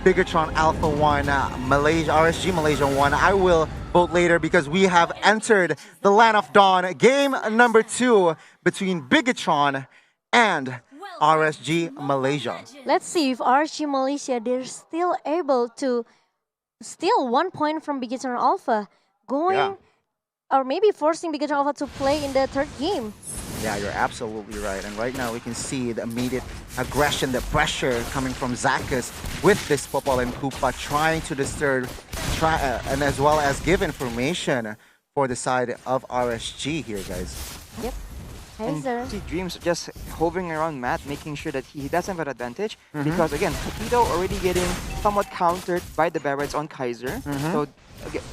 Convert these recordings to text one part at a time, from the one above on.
Bigetron Alpha 1, Malaysia, RSG Malaysia 1. I will vote later because we have entered the Land of Dawn. Game number 2 between Bigetron and RSG Malaysia. Let's see if RSG Malaysia, they're still able to steal 1 point from Bigetron Alpha. Going or maybe forcing Bigetron Alpha to play in the third game. Yeah, you're absolutely right. And right now we can see the immediate aggression, the pressure coming from Zakus with this Popol and Koopa trying to disturb and as well as give information for the side of RSG here, guys. Yep. And see Dreams just hovering around Matt, making sure that he doesn't have an advantage. Because again, Torpedo already getting somewhat countered by the Barretts on Kaiser. So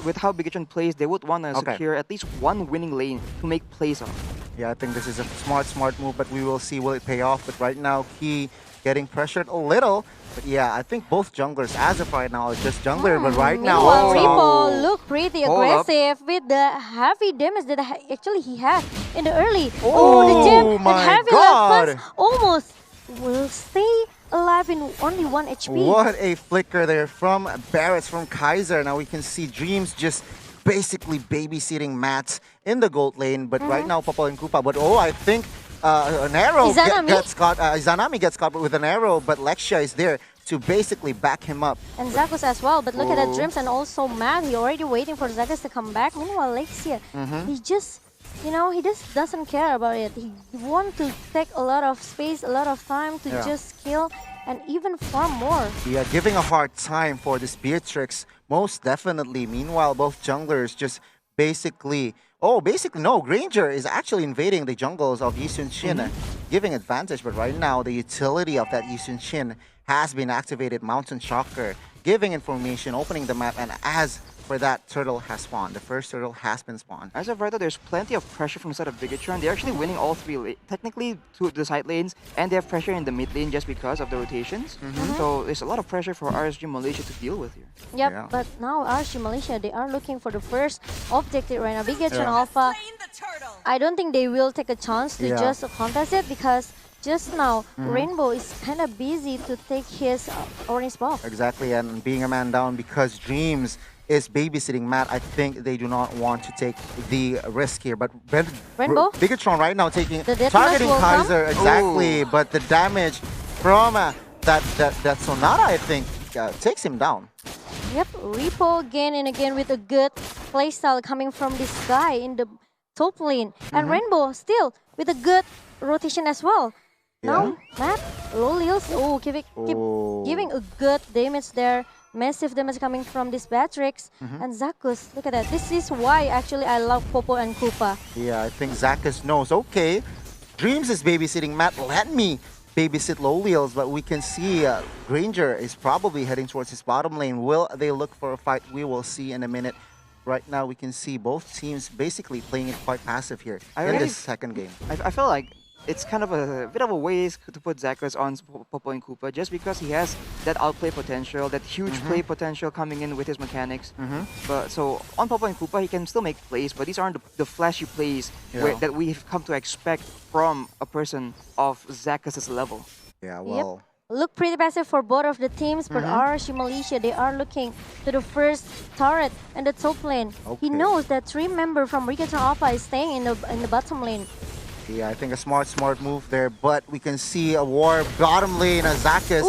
with how Bigetron plays, they would want to secure at least one winning lane to make plays on. Yeah, I think this is a smart move, but we will see will it pay off. But right now, Key getting pressured a little. But yeah, I think both junglers, as of right now, are just jungler. But right now, Repo look pretty aggressive with the heavy damage that actually he had in the early. The gem and heavy weapons almost will stay alive in only 1 HP. What a flicker there from Barretts, from Kaiser. Now we can see Dreams just basically babysitting Matt in the gold lane. But right now, Popol and Koopa. But I think an arrow gets caught. Izanami gets caught with an arrow, but Lexia is there to basically back him up. And Zakus as well. But look at the Dreams and also Matt. He already waiting for Zakus to come back. Meanwhile, Lexia, he just, he just doesn't care about it. He wants to take a lot of space, a lot of time to just kill and even farm more. Yeah, giving a hard time for this Beatrix, most definitely. Meanwhile, both junglers just basically... no, Granger is actually invading the jungles of Yisun Shin, giving advantage. But right now, the utility of that Yisun Shin has been activated. Mountain Shocker, giving information, opening the map, and as for that, Turtle has spawned. The first Turtle has been spawned. As of right now, there's plenty of pressure from the side of Bigetron. They're actually winning all 3, technically 2 of the side lanes, and they have pressure in the mid lane just because of the rotations. So there's a lot of pressure for RSG Malaysia to deal with here. Yep, but now RSG Malaysia, they are looking for the first objective right now. Bigetron Alpha, I don't think they will take a chance to just contest it because just now, Rainbow is kind of busy to take his orange buff. Exactly, and being a man down because Dreams is babysitting Matt, I think they do not want to take the risk here. But Rainbow? Bigetron right now targeting Kaiser, exactly. But the damage from that Sonata, I think, takes him down. Yep, Repo again and again with a good playstyle coming from this guy in the top lane. And Rainbow still with a good rotation as well. Now, Matt, low heals, keep giving a good damage there. Massive damage coming from this Beatrix. And Zakus, look at that. This is why actually I love Popo and Koopa. Yeah, I think Zakus knows, okay, Dreams is babysitting Matt, let me babysit Lolials, but we can see Granger is probably heading towards his bottom lane. Will they look for a fight? We will see in a minute. Right now, we can see both teams basically playing it quite passive here in this second game. I feel like it's kind of a bit of a waste to put Zakus on Popol and Koopa just because he has that outplay potential, that huge play potential coming in with his mechanics. But so on Popol and Koopa, he can still make plays, but these aren't the flashy plays that we've come to expect from a person of Zakus' level. Yeah, well... Look pretty passive for both of the teams, but RSG Malaysia, they are looking to the first turret in the top lane. He knows that 3 members from Bigetron Alpha is staying in the bottom lane. Yeah, I think a smart move there, but we can see a war bottom lane as Zakus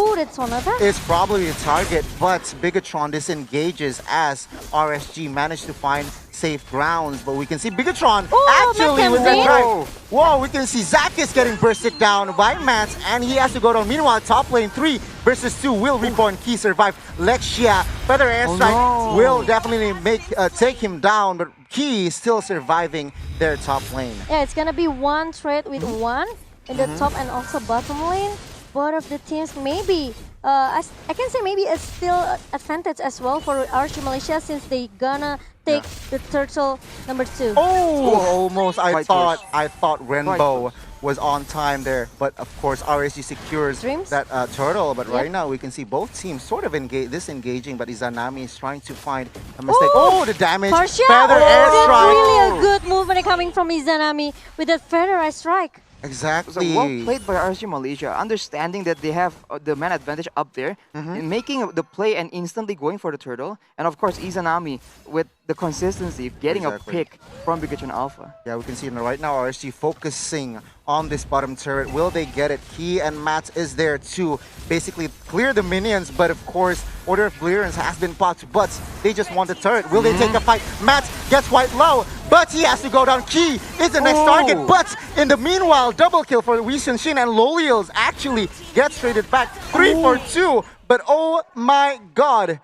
is probably the target, but Bigetron disengages as RSG managed to find safe grounds, but we can see Bigetron actually with the drive. Whoa, we can see Zakus getting bursted down by Matt, and he has to go down. Meanwhile, top lane 3 versus 2. Will Repo and Key survive? Lexia, Feather Airstrike will definitely take him down, but Key is still surviving their top lane. Yeah, it's gonna be 1 trade with 1 in the top and also bottom lane. Both of the teams maybe, I can say maybe it's still advantage as well for RSG Malaysia since they gonna take the turtle number 2. Almost. I thought Rainbow was on time there, but of course RSG secures that turtle. But right now we can see both teams sort of disengaging, but Izanami is trying to find a mistake. The damage! Feather Airstrike! That's really a good movement coming from Izanami with that Feather Airstrike. Exactly. So well played by RSG Malaysia, understanding that they have the man advantage up there, and making the play and instantly going for the turtle. And of course, Izanami with the consistency, getting a pick from Bigetron Alpha. Yeah, we can see right now RSG focusing on this bottom turret. Will they get it? Key and Matt is there to basically clear the minions, but of course, order of clearance has been popped, but they just want the turret. Will they take a fight? Matt gets quite low, but he has to go down. Key is the next target, but in the meanwhile, double kill for Wee Sun Shin, and Lolials actually gets traded back 3 for 2, but oh my god.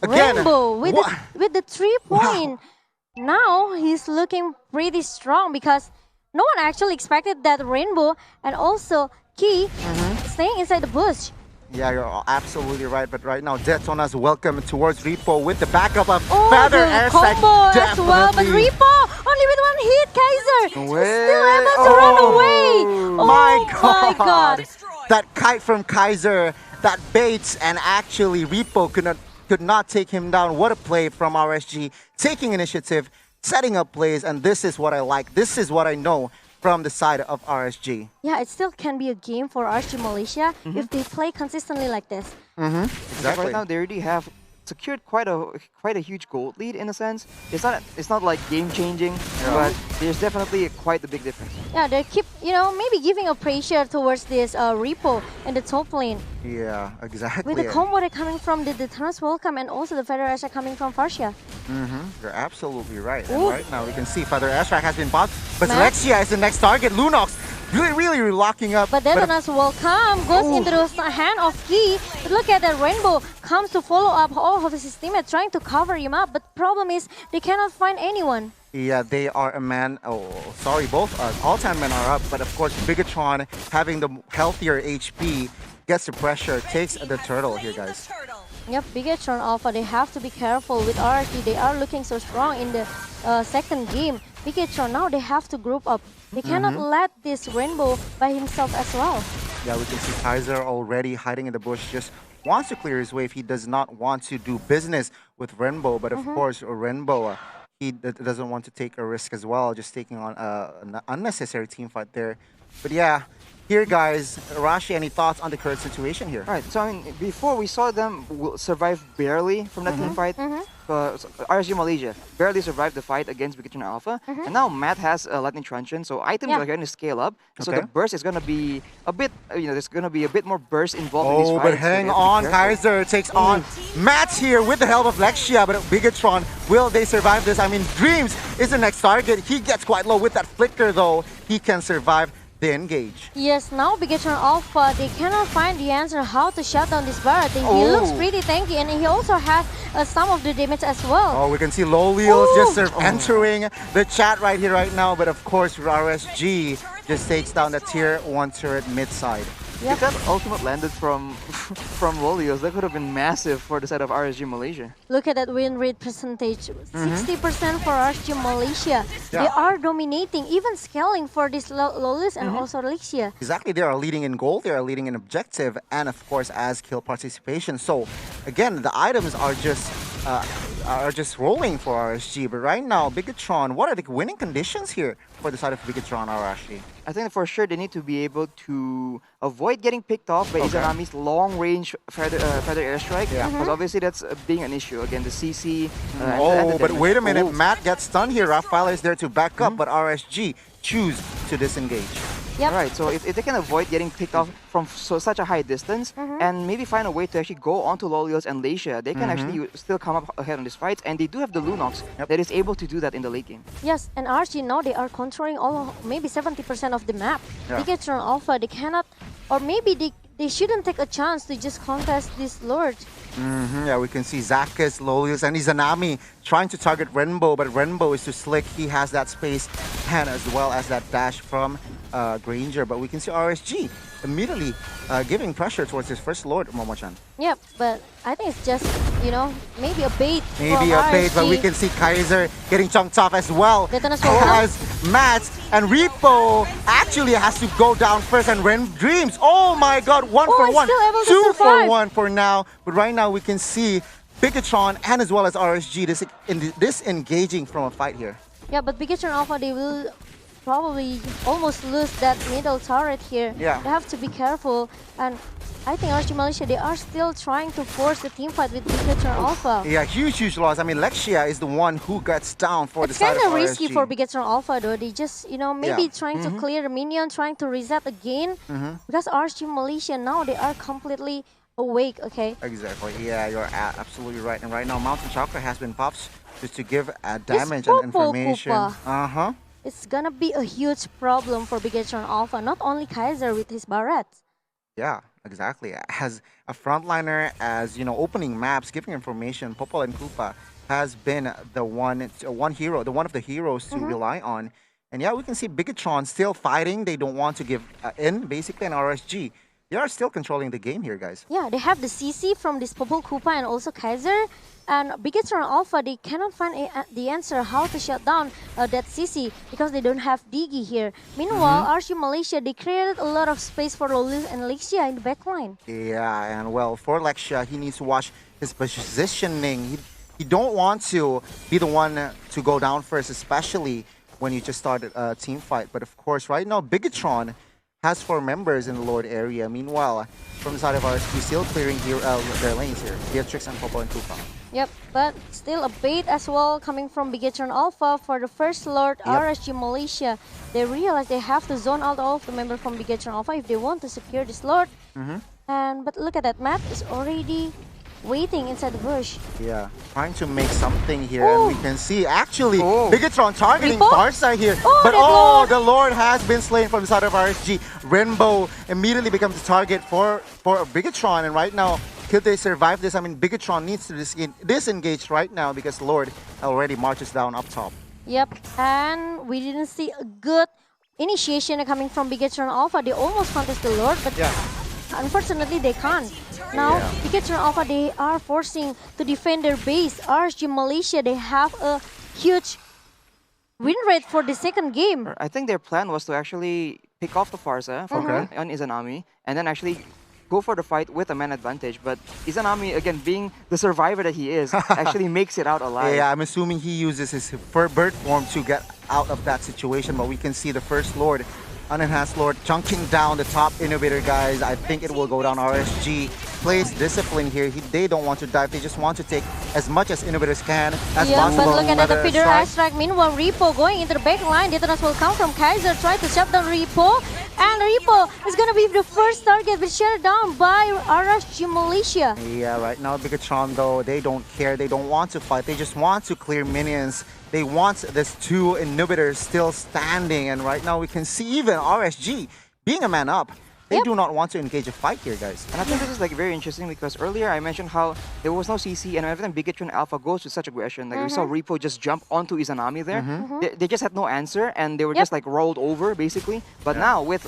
Again, Rainbow with the 3-point. Now he's looking pretty strong because no one actually expected that Rainbow and also Key staying inside the bush. Yeah, you're absolutely right. But right now, Detona's welcome towards Repo with the backup of Feather Airstrike. Combo as well, but Repo only with 1 hit, Kaiser still able to run away. My God. That kite from Kaiser, that baits, and actually Repo could not take him down. What a play from RSG, taking initiative, setting up plays, and this is what I like. This is what I know from the side of RSG. Yeah, it still can be a game for RSG Malaysia if they play consistently like this. Exactly. Right now, they already have secured quite a huge gold lead in a sense. It's not like game changing, but there's definitely quite a big difference. Yeah, they keep maybe giving a pressure towards this Repo in the top lane. Yeah, exactly. With the combo that coming from the Trans Welcome and also the Feather Airstrike coming from Farsia. You're absolutely right. And right now we can see Feather Airstrike has been popped, but Lexia is the next target. Lunox really locking up. But Detona's Welcome goes into the hand of Key. But look at that, Rainbow comes to follow up all of his teammates trying to cover him up. But problem is they cannot find anyone. Yeah, they are a man. Oh, sorry, both all-time men are up. But of course, Bigetron having the healthier HP gets the pressure, takes the turtle here, guys. Yep, Bigetron Alpha, they have to be careful with RRT. They are looking so strong in the second game. Bigetron, now they have to group up. They cannot let this Rainbow by himself as well. Yeah, we can see Kaiser already hiding in the bush, just wants to clear his wave. He does not want to do business with Rainbow, but of course, Rainbow, he doesn't want to take a risk as well, just taking on an unnecessary team fight there. But yeah, here, guys, Rashi, any thoughts on the current situation here? Right, so I mean, before we saw them survive barely from that team fight. RSG Malaysia barely survived the fight against Bigetron Alpha, and now Matt has a Lightning Truncheon, so items are going to scale up. So the burst is going to be a bit, there's going to be a bit more burst involved in these fights. But hang on, Kaiser takes on Matt here with the help of Lexia, but Bigetron, will they survive this? I mean, Dreams is the next target. He gets quite low with that flicker, though. He can survive the engage. Yes, now Bigetron Alpha, they cannot find the answer how to shut down this Barret. He looks pretty tanky, and he also has some of the damage as well. Oh, we can see Lolials just entering the chat right here, right now. But of course, RSG just takes down the tier 1 turret mid-side. If that ultimate landed from Lolios, that could have been massive for the side of RSG Malaysia. Look at that win rate percentage, 60% for RSG Malaysia. They are dominating, even scaling for this Lolios and also Lexia. Exactly, they are leading in gold, they are leading in objective, and of course as kill participation. So again, the items are just rolling for RSG. But right now, Bigetron, what are the winning conditions here for the side of Bigetron, Arashi? I think for sure they need to be able to avoid getting picked off by Izanami's long-range feather airstrike, because obviously that's being an issue. Again, the CC. But wait a minute, Matt gets stunned here. Rafael is there to back up, but RSG choose to disengage. Right, so if they can avoid getting picked off from such a high distance and maybe find a way to actually go onto Lolios and Leisha, they can actually still come up ahead on this fight, and they do have the Lunox that is able to do that in the late game. Yes, and RG now they are controlling maybe 70% of the map. Bigetron Alpha, they cannot, or maybe they shouldn't take a chance to just contest this Lord. Yeah, we can see Zakas, Lolius, and Izanami trying to target Rainbow, but Rainbow is too slick. He has that space and as well as that dash from Granger. But we can see RSG immediately giving pressure towards his first Lord, Momo-chan. Yep, but I think it's just, maybe a bait. Maybe a bait, but we can see Kaiser getting chunked off as well. As Matt and Repo actually has to go down first, and Dreams, oh my god, 1 for 1, 2 for 1 for now. But right now we can see Bigetron and as well as RSG disengaging from a fight here. Yeah, but Bigetron Alpha, they will probably almost lose that middle turret here. Yeah. They have to be careful. And I think RSG Malaysia, they are still trying to force the team fight with Bigetron Alpha. Yeah, huge loss. I mean, Lexia is the one who gets down for the side of RSG. It's kind of risky for Bigetron Alpha though. They just, maybe trying to clear the minion, trying to reset again. Because RSG Malaysia now, they are completely awake, okay? Exactly. Yeah, you're absolutely right. And right now, Mountain Chakra has been popped just to give damage and information. Koopa. It's gonna be a huge problem for Bigetron Alpha. Not only Kaiser with his Barret. Yeah, exactly. As a frontliner, as opening maps, giving information, Popol and Koopa has been the one of the heroes to rely on. And yeah, we can see Bigetron still fighting. They don't want to give in, basically, and RSG. They are still controlling the game here, guys. Yeah, they have the CC from this Popol Koopa and also Kaiser. And Bigetron Alpha, they cannot find the answer how to shut down that CC because they don't have Digi here. Meanwhile, RSG Malaysia, they created a lot of space for Lolith and Lexia in the backline. Yeah, and well, for Lexia, he needs to watch his positioning. He don't want to be the one to go down first, especially when you just started a team fight. But of course, right now, Bigetron has 4 members in the Lord area. Meanwhile, from the side of RSG, still clearing their lanes here. Beatrix and Popol and Koopa. Yep, but still a bait as well coming from Bigetron Alpha for the first Lord RSG Malaysia. They realize they have to zone out all of the members from Bigetron Alpha if they want to secure this Lord. But look at that map, is already waiting inside the bush. Yeah, trying to make something here, and we can see actually Bigetron targeting Farsa here. The Lord has been slain from the side of RSG. Rainbow immediately becomes the target for Bigetron, and right now, could they survive this? I mean, Bigetron needs to disengage right now because Lord already marches down up top. Yep, and we didn't see a good initiation coming from Bigetron Alpha. They almost contest the Lord, but unfortunately they can't. Now, Bigetron Alpha, they are forcing to defend their base. RSG Malaysia, they have a huge win rate for the second game. I think their plan was to actually pick off the Farsa on Izanami and then actually go for the fight with a man advantage. But Izanami, again, being the survivor that he is, actually makes it out alive. Yeah, I'm assuming he uses his bird form to get out of that situation. But we can see the first Lord, unenhanced Lord, chunking down the top innovator, guys. I think it will go down. RSG plays discipline here. They don't want to dive. They just want to take as much as innovators can as possible. But look at the feeder airstrike. Meanwhile, Repo going into the back line. Detonas will come from Kaiser, try to shut down Repo. And Repo is going to be the first target, but shut down by RSG Malaysia. Yeah, right now, Bigetron, though, they don't care. They don't want to fight. They just want to clear minions. They want this 2 inhibitors still standing. And right now, we can see even RSG being a man up. They do not want to engage a fight here, guys. And I think this is very interesting because earlier I mentioned how there was no CC, and every time Bigetron Alpha goes with such aggression, we saw Repo just jump onto Izanami there. They just had no answer, and they were just rolled over basically. But now with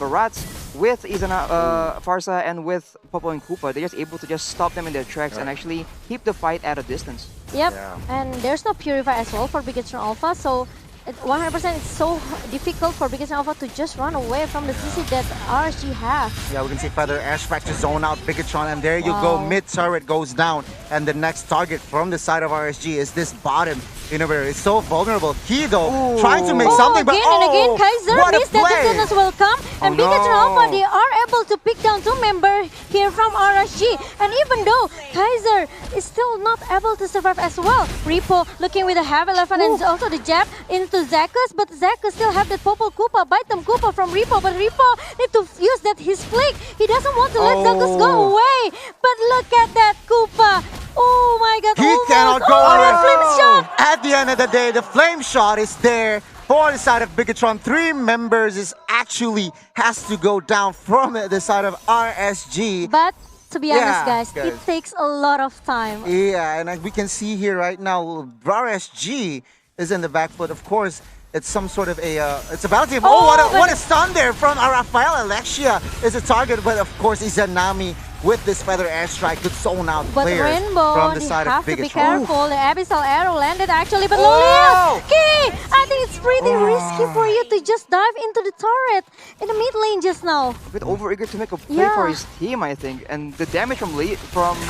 Barats, with Farsa, and with Popol and Koopa, they're just able to just stop them in their tracks and actually keep the fight at a distance. Yep, and there's no Purify as well for Bigetron Alpha, so 100% it's so difficult for Bigetron Alpha to just run away from the CC that RSG have. Yeah, we can see Feather Airstrike to zone out Bigetron, and there you go, mid turret goes down, and the next target from the side of RSG is this bottom innovator. It's so vulnerable. He though trying to make something, but again, Kaiser missed that Detonas will come, and Bigetron Alpha, they are able to pick down 2 members here from RSG, and even though Kaiser is still not able to survive as well. Repo looking with a heavy left hand and also the jab into Zakus, but Zakus still have that Popol Koopa, bite them Koopa from Repo, but Repo need to use that his flick. He doesn't want to let Zakus go away, but look at that Koopa. Oh my god, he cannot go away. Flame shot. At the end of the day, the flame shot is there for the side of Bigetron. 3 members has to go down from the side of RSG. But to be honest, guys, it takes a lot of time. Yeah, and we can see here right now, RSG is in the back foot. Of course, it's some sort of it's a battle team. What a stun there from Rafael. Alexia is a target, but of course, Izanami with this Feather Airstrike could zone out players Rainbow, from the side of Bigetron. Have to be careful. The Abyssal Arrow landed actually, but Lolith! Key! I think it's pretty risky for you to just dive into the turret in the mid lane just now. A bit overeager to make a play for his team, I think. And the damage from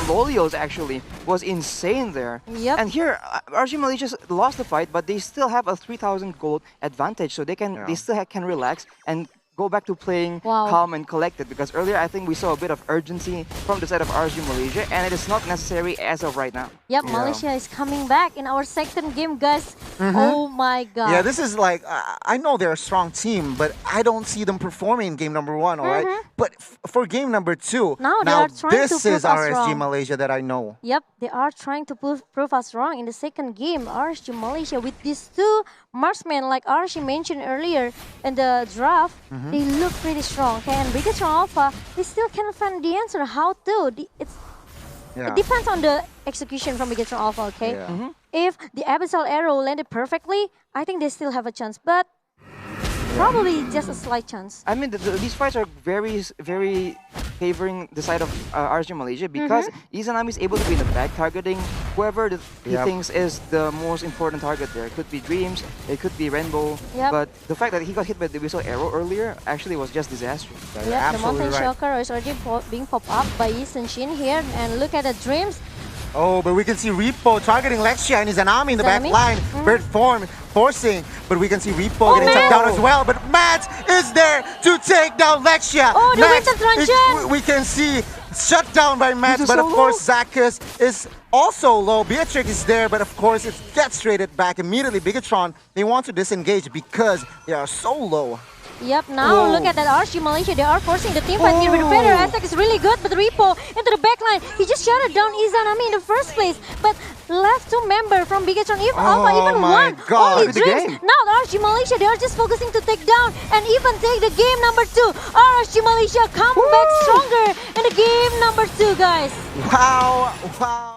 Lolios actually was insane there. Yep. And here, RG Malaysia lost the fight, but they still have a 3,000 gold advantage, so they still can relax and go back to playing calm and collected, because earlier I think we saw a bit of urgency from the side of RG Malaysia, and it is not necessary as of right now. Yep, Malaysia is coming back in our second game, guys. Oh my god. Yeah, this is like, I know they're a strong team, but I don't see them performing in game number 1, all right? But for game number 2, now they are trying this to prove is us RSG wrong. Malaysia that I know. Yep, they are trying to prove us wrong in the second game. RSG Malaysia with these two marksmen, like RSG mentioned earlier in the draft, they look pretty strong. Okay, and Bigetron Alpha, they still cannot find the answer how to. It depends on the execution from Bigetron Alpha. Okay, if the Abyssal Arrow landed perfectly, I think they still have a chance, but probably just a slight chance. I mean, these fights are very, very favoring the side of RSG Malaysia, because Izanami is able to be in the back targeting whoever he thinks is the most important target there. It could be Dreams, it could be Rainbow, but the fact that he got hit by the Abyssal Arrow earlier actually was just disastrous. Yeah, the Mountain Shocker is already being popped up by Yi Sun-shin here, and look at the Dreams. Oh, but we can see Repo targeting Lexia and Izanami in the back line. Bird form forcing, but we can see Repo getting taken down as well. But Matt is there to take down Lexia. Oh, the Winter Truncheon! We can see shut down by Matt, but of course Zacchus is also low. Beatrix is there, but of course it gets traded back immediately. Bigetron, they want to disengage because they are so low. Yep, now look at that RSG Malaysia. They are forcing the team fight here with the Feather. Aztec is really good, but Repo into the backline. He just shut it down Izanami in the first place. But left two member from Bigetron, even Alpha, even one. God. Only Dreams. Now RSG Malaysia, they are just focusing to take down and even take the game number 2. RSG Malaysia come back stronger in the game number 2, guys. Wow, wow.